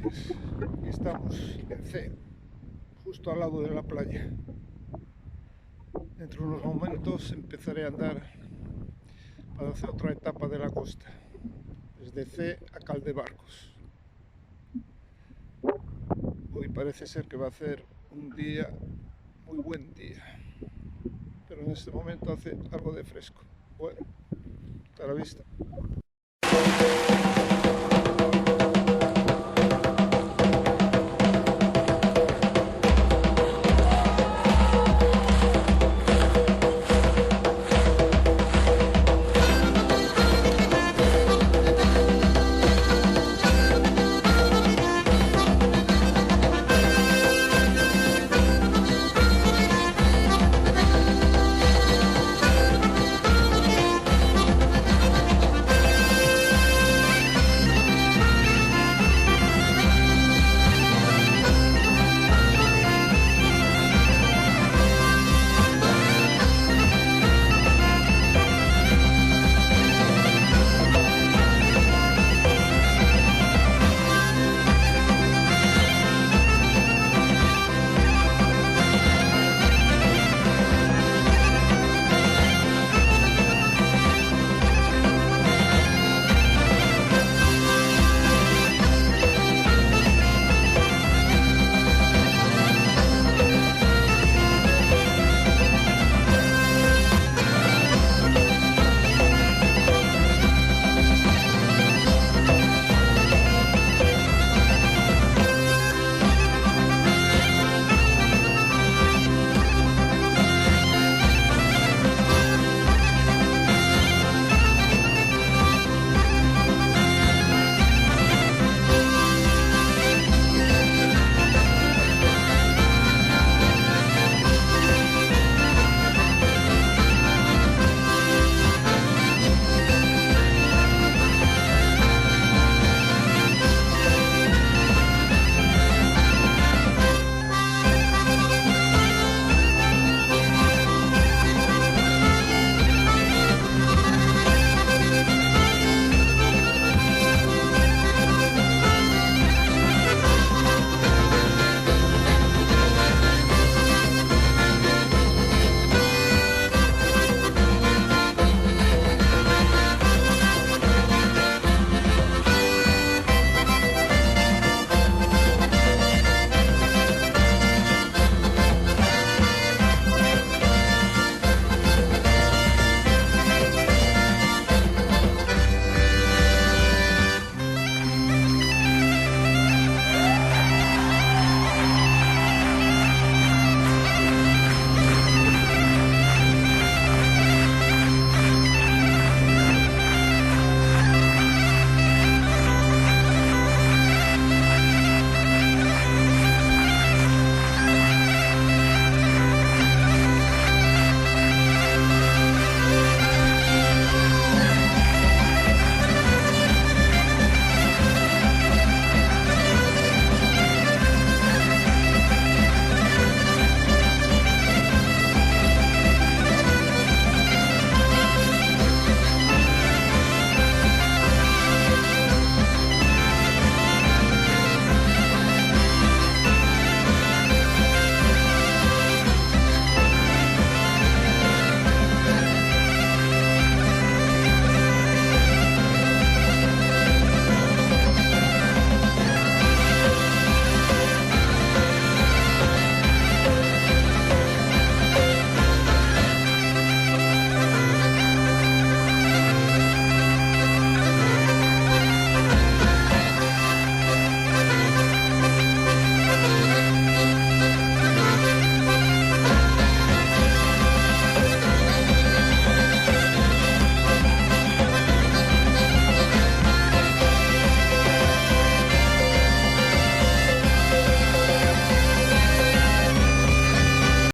días. Aquí estamos en C, justo al lado de la playa. Dentro de unos momentos empezaré a andar para hacer otra etapa de la costa, desde C a Caldebarcos. Hoy parece ser que va a ser un día, muy buen día, pero en este momento hace algo de fresco. Bueno, hasta la vista.